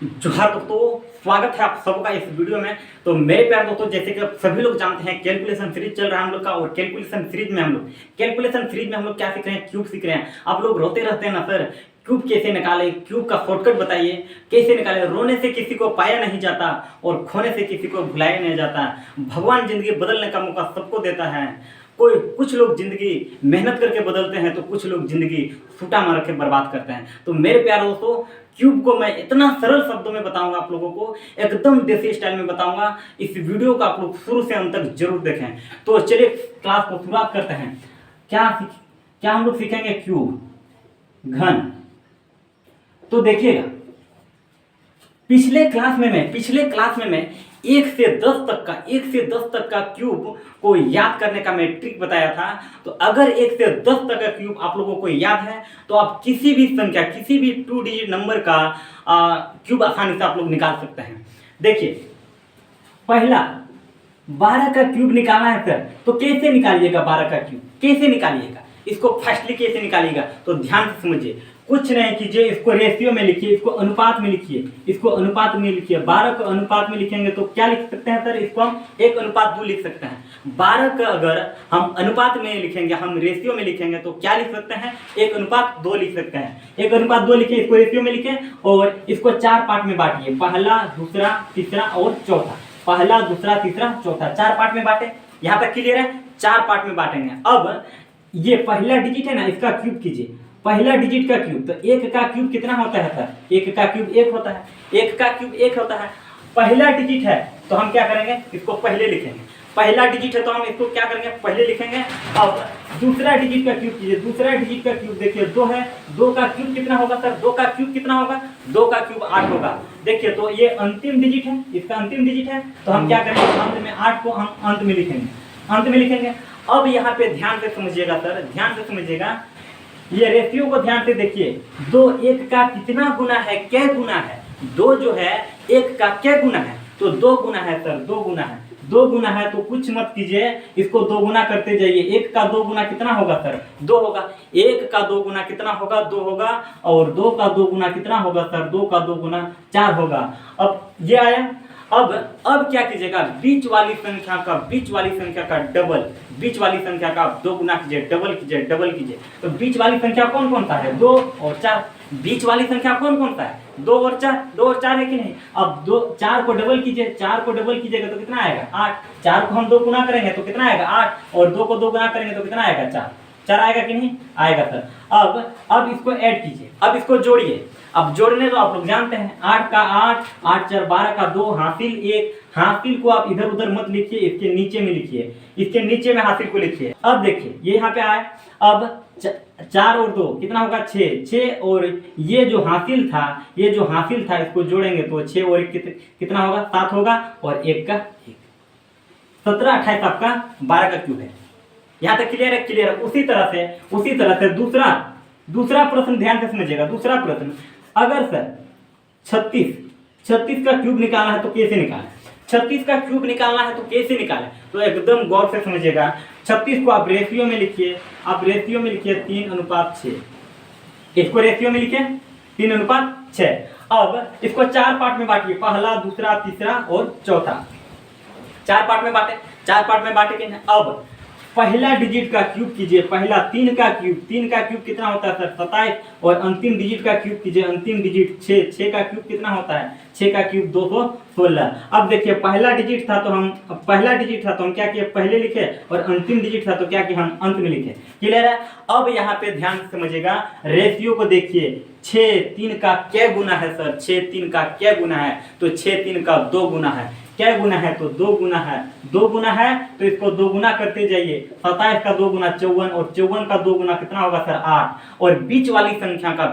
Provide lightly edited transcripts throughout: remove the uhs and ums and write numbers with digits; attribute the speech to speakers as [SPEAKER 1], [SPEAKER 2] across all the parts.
[SPEAKER 1] जोहार दोस्तों, स्वागत है आप सबका इस वीडियो में। तो मेरे प्यारे दोस्तों, जैसे कि आप सभी लोग जानते हैं कैलकुलेशन सीरीज चल रहा है हम लोग का। और कैलकुलेशन सीरीज में हम लोग क्या सीख रहे हैं? क्यूब सीख रहे हैं। आप लोग रोते रहते हैं ना सर, क्यूब कैसे निकाले, क्यूब का शॉर्टकट बताइए कैसे निकाले। रोने से किसी को पाया नहीं जाता और खोने से किसी को भुलाया नहीं जाता। भगवान जिंदगी बदलने का मौका सबको देता है। कोई कुछ लोग जिंदगी मेहनत करके बदलते हैं तो कुछ लोग जिंदगी फूटा मार के बर्बाद करते हैं। तो मेरे प्यारे दोस्तों, क्यूब को मैं इतना सरल शब्दों में बताऊंगा, आप लोगों को एकदम देसी स्टाइल में बताऊंगा। इस वीडियो को आप लोग शुरू से अंत तक जरूर देखें। तो चलिए क्लास को शुरुआत करते हैं। क्या हम लोग सीखेंगे? क्यूब घन। तो देखिएगा, पिछले क्लास में मैं 1 से 10 तक का क्यूब को याद करने का मैं ट्रिक बताया था। तो अगर 1 से 10 तक का क्यूब आप लोगों को याद है तो आप किसी भी संख्या, किसी भी 2 डिजिट नंबर का क्यूब आसानी से आप लोग निकाल सकते हैं। देखिए, पहला 12 का क्यूब निकालना है सर, तो कैसे निकालिएगा? 12 का क्यूब कैसे निकालिएगा? इसको फर्स्टली कैसे निकालिएगा? तो ध्यान से समझिए। कुछ नहीं कीजिए, इसको रेशियो में लिखिए, इसको अनुपात में लिखिए, इसको अनुपात में लिखिए। 12 को अनुपात में लिखेंगे तो क्या लिख सकते हैं सर? इसको हम 1:2 लिख सकते हैं। 12 का अगर हम अनुपात में लिखेंगे, हम रेशियो में लिखेंगे तो क्या लिख सकते हैं? 1:2 लिख सकते हैं। 1:2 लिखिए, इसको रेशियो में लिखें और इसको 4 पार्ट में बांटिए। पहला, दूसरा, तीसरा और चौथा। पहला, दूसरा, तीसरा, चौथा, 4 पार्ट में बांटे। यहाँ तक क्लियर है? 4 पार्ट में बांटेंगे। अब ये पहला डिजिट है ना, इसका क्यूब कीजिए। पहला डिजिट का क्यूब, तो 1 का क्यूब कितना होता है सर? 1 का क्यूब 1 होता है। 1 का क्यूब 1 होता है। पहला डिजिट है तो हम क्या करेंगे? इसको पहले लिखेंगे। पहला डिजिट है तो हम इसको क्या करेंगे? पहले लिखेंगे। अब दूसरा डिजिट का क्यूब कीजिए। दूसरा डिजिट का क्यूब देखिए 2 है। 2 का क्यूब कितना होगा सर? 2 का क्यूब कितना होगा? 2 का क्यूब 8 होगा। देखिए, तो ये अंतिम डिजिट है, इसका अंतिम डिजिट है तो हम क्या करेंगे? अंत में 8 को हम अंत में लिखेंगे। अब यहाँ पे ध्यान से समझिएगा सर, ध्यान से समझिएगा। ये रेशियो को ध्यान से देखिए। 2 1 का कितना गुना है? क्या गुना है? 2 जो है 1 का क्या गुना है? तो 2 गुना है सर, 2 गुना है। 2 गुना है तो कुछ मत कीजिए, इसको 2 गुना करते जाइए। 1 का 2 गुना कितना होगा सर? 2 होगा। 1 का 2 गुना कितना होगा? 2 होगा। और 2 का 2 गुना कितना होगा सर? 2 का 2 गुना 4 होगा। अब ये आया। अब क्या कीजिएगा? बीच वाली संख्या का डबल, बीच वाली संख्या का आप 2 गुना कीजिए, डबल कीजिए। तो बीच वाली संख्या कौन कौन सा है? 2 और 4। बीच वाली संख्या कौन कौन सा है? 2 और 4 है कि नहीं? अब 4 को डबल कीजिए। 4 को डबल कीजिएगा तो कितना आएगा? 8। 4 को हम 2 गुना करेंगे तो कितना आएगा? 8। और 2 को 2 गुना करेंगे तो कितना आएगा? 4 आएगा कि नहीं? आएगा सर। अब इसको ऐड कीजिए, अब इसको जोड़िए। अब जोड़ने तो आप लोग जानते हैं, 8 का 8, 8 4 12 का 2, हासिल 1। हासिल को आप इधर उधर मत लिखिए, इसके नीचे में लिखिए, इसके नीचे में हासिल को लिखिए। अब देखिए, ये यहाँ पे आया। अब 4 और 2 कितना होगा? 6 और ये जो हासिल था इसको जोड़ेंगे तो 6 और 1 कितना होगा? 7 होगा। और 1 का 1, 17 28 आपका 12 का क्यूब है। यहाँ तक क्लियर है? क्लियर है। उसी तरह से दूसरा प्रश्न ध्यान से समझिएगा। दूसरा प्रश्न, अगर सर 36 का क्यूब निकालना है तो कैसे निकालें? 36 का क्यूब निकालना है तो कैसे निकालें? तो एकदम गौर से समझिएगा। 36 को आप रेशियो में लिखिए। 3:6। इसको रेशियो में लिखिए 3:6। अब इसको 4 पार्ट में बांटिए। पहला, दूसरा, तीसरा और चौथा। 4 पार्ट में बांटे कि नहीं? अब पहला डिजिट का क्यूब कीजिए। पहला 3 का क्यूब कितना होता है सर? 27। और अंतिम डिजिट का क्यूब कीजिए। अंतिम डिजिट 6 का क्यूब कितना होता है? 6 का क्यूब 216। अब देखिए, पहला डिजिट था तो हम क्या किए? पहले लिखे। और अंतिम डिजिट था तो क्या किए? हम अंत में लिखे। क्लियर है? अब यहाँ पे ध्यान से समझिएगा, रेशियो को देखिए। 6 3 का क्या गुना है सर? 6 3 का क्या गुना है? तो 6 3 का 2 गुना है। क्या गुना है? तो 2 गुना है। 2 गुना है तो इसको 2 गुना करते जाइए। 27 का 2 गुना 54। और 54 का 2 गुना कितना होगा सर? 8। और बीच वाली संख्या का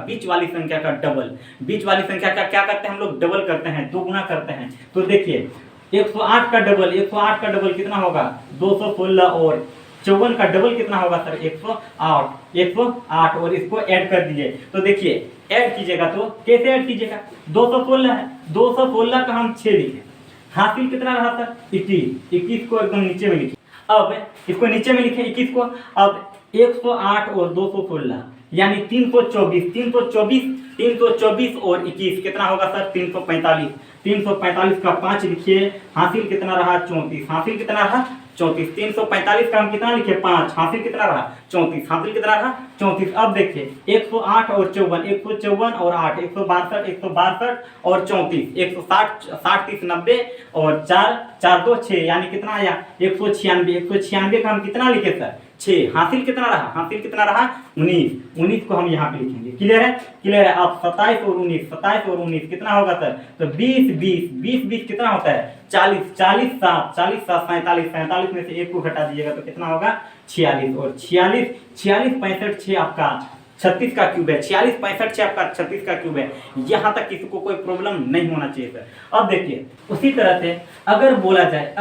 [SPEAKER 1] डबल, बीच वाली संख्या का क्या करते हैं हम लोग? डबल करते हैं, 2 गुना करते हैं। तो देखिए, 108 का डबल कितना होगा? 216। और 54 का डबल कितना होगा सर? 108। और इसको ऐड कर दीजिए। तो देखिए, ऐड कीजिएगा तो कैसे ऐड कीजिएगा? 216 है, 216 का हम 6 लिखे। हासिल कितना रहा था? 21 को एकदम नीचे में लिखिए। अब इसको नीचे में लिखे 21 को। अब 108 और 216 यानी 324 324 और 21 कितना होगा सर 345। 345 का 5 लिखिए, हासिल कितना रहा 34। हासिल कितना रहा 34। 345 का हम कितना लिखे 5, हासिल कितना रहा 34। हासिल कितना रहा 34। अब देखिए 108 और 54, 154 और 8, 162, 162 और 34, 160, 60, 30, 90 और 4, 4, 2, 6 यानी कितना आया 196। 196 का हम कितना लिखे सर 6। हासिल कितना रहा, हासिल कितना रहा 19। 19 को हम यहाँ पे लिखेंगे। क्लियर है, क्लियर है। अब 27 और 19, 27 और 19 कितना होगा सर, तो 20, 20, 20, 20 कितना होता है 40, 40, 7, 40, 7, 47, 47 में से एक को घटा दीजिएगा तो कितना होगा 46 और 46, 46, 65, 6 आपका 36 का क्यूब है। 46, 65, 6 आपका 36 का क्यूब है। यहाँ तक किसी को कोई प्रॉब्लम नहीं होना चाहिए सर। अब देखिए उसी तरह से अगर बोला जाए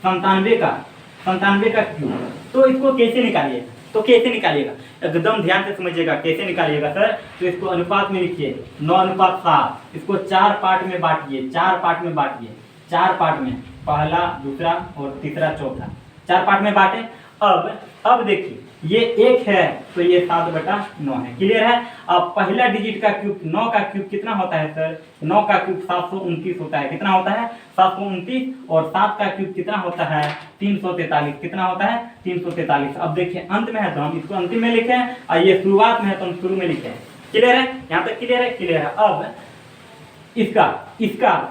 [SPEAKER 1] 97 का क्यूब, तो इसको कैसे निकालिएगा, तो कैसे निकालिएगा एकदम ध्यान से समझिएगा कैसे निकालिएगा सर। तो इसको अनुपात में लिखिए 9:7। इसको 4 पार्ट में बांटिए, 4 पार्ट में बांटिए, 4 पार्ट में, पहला, दूसरा और तीसरा, चौथा, 4 पार्ट में बांटे। अब देखिए ये 1 है तो ये 7/9 है। क्लियर है। अब पहला डिजिट का क्यूब 9 का क्यूब कितना होता है सर, 9 का क्यूब 729 होता है। कितना होता है 729 और 7 का क्यूब कितना होता है 343। कितना होता है 343। अब देखिए अंत में है तो हम इसको अंतिम में लिखे हैं और ये शुरुआत में है तो हम शुरू में लिखे हैं। क्लियर है, यहाँ तक क्लियर है, क्लियर है। अब इसका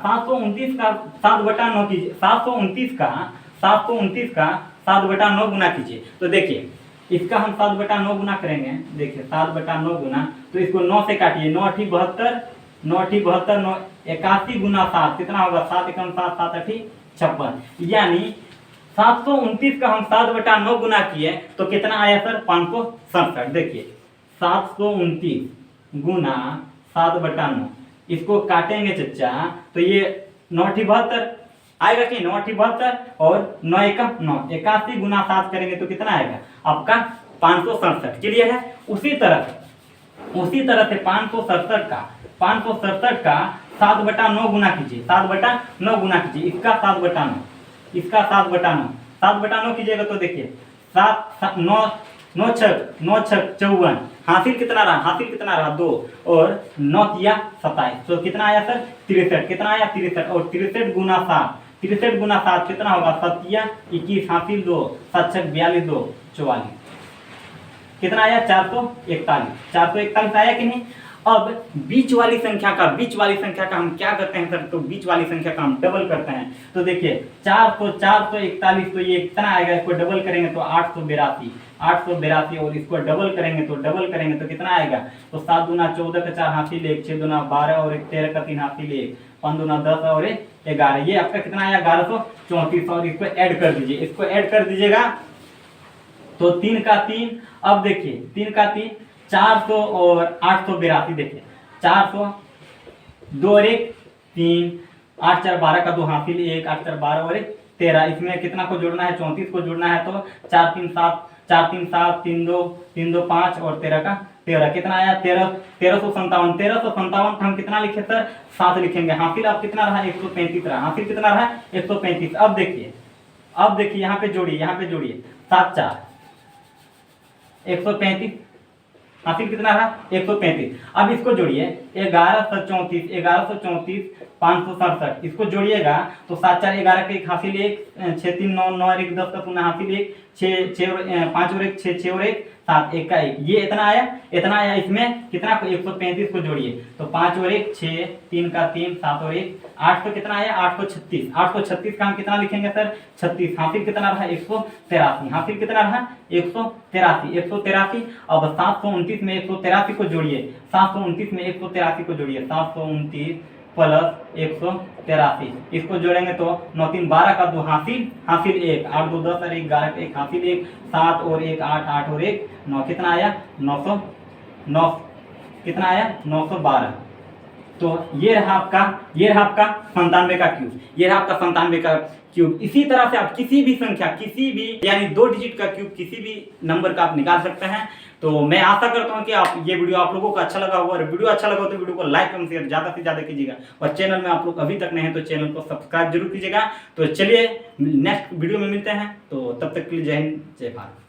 [SPEAKER 1] 729 का 7/9 कीजिए, 729 का 7/9 गुना कीजिए। तो देखिए इसका हम 7/9 गुना करेंगे। देखिए 7/9 गुना, तो इसको 9 से काटिए, 9 × 72, 9 × 72, 9 81 गुना 7 कितना होगा 7 × 1 7, 7 × 8 56। यानी 729 का हम 7/9 गुना किए तो कितना आया सर 567। देखिए 729 गुना 7/9, इसको काटेंगे चच्चा तो ये 9 × 72 आएगा कि 9 × 72 और 9 × 1 9, 81 गुना 7 करेंगे तो कितना आएगा आपका 567। क्लियर है। उसी तरह से 567 का 7/9 गुना कीजिए, 7/9 गुना कीजिए। इसका 7/9 कीजिएगा तो देखिए 9 × 54, हासिल कितना रहा 2 और 9 × 27 तो कितना आया सर 63। कितना आया 63 और 63 गुना 7 कितना होगा 7 × 21, हासिल 2, 7 × 42, 2 44 कितना आया 441 आया कि नहीं। अब बीच वाली संख्या का हम क्या करते हैं सर, तो बीच वाली संख्या का हम डबल करते हैं। तो देखिए 441 तो ये कितना आएगा, इसको डबल करेंगे तो 882 और इसको डबल करेंगे तो कितना आएगा, तो 7 दूना 14 का 4 हासिल 1, 6 दूना 12 और 1 13 का 3 हासिल 1, 5 दूना 10 और 1 11। ये आपका कितना आया 1134 और इसको ऐड कर दीजिए, इसको ऐड कर दीजिएगा तो 3 का 3। अब देखिए 3 का 3 400 और 882। देखिए 400 2 और 1 3, 8 4 12 का 2 हासिल 1, 8 4 12 और 1 13। इसमें कितना को जोड़ना है 34 को जोड़ना है तो 4 3 7, 3 2 5 और 13 का 13 कितना आया 1357। हम कितना लिखे सर 7 लिखेंगे। हासिल अब कितना रहा 135 रहा, हासिल कितना रहा 135। अब देखिए यहाँ पे जोड़िए 7 4 135, हासिल कितना रहा 135। अब इसको जोड़िए 1134 567, इसको जोड़िएगा तो 7 4 11 के 1 हासिल 1, 6 3 9 9 और 1 10 का 0 हासिल 1, 6 और 5 और 1 6 और 1 7 1 का 1, ये इतना आया। इसमें कितना 135 को जोड़िए तो 5 और 1 6, 3 का 3 7 और 1 8 तो कितना आया 836 का हम कितना लिखेंगे सर 36। हासिल कितना रहा 183, हासिल कितना रहा 183। अब 729 में 183 को जोड़िए, 729 में 183 को जोड़िए, 729 प्लस 183, इसको जोड़ेंगे तो 9 3 12 का 2 हासिल 1, 8 2 10 और 1 11 का 1 हासिल 1, 7 और 1 8 और 1 9 कितना आया 900 कितना आया 912। तो ये रहा आपका 97 का क्यूब। इसी तरह से आप किसी भी यानी 2 डिजिट का क्यूब किसी भी नंबर का आप निकाल सकते हैं। तो मैं आशा करता हूं कि ये वीडियो आप लोगों को अच्छा लगा होगा। और वीडियो अच्छा लगा हो तो वीडियो को लाइक एवं शेयर ज़्यादा से ज़्यादा कीजिएगा। और चैनल में आप लोग अभी तक नहीं है तो चैनल को सब्सक्राइब जरूर कीजिएगा। तो चलिए नेक्स्ट वीडियो में मिलते हैं, तो तब तक के लिए जय हिंद जय भारत।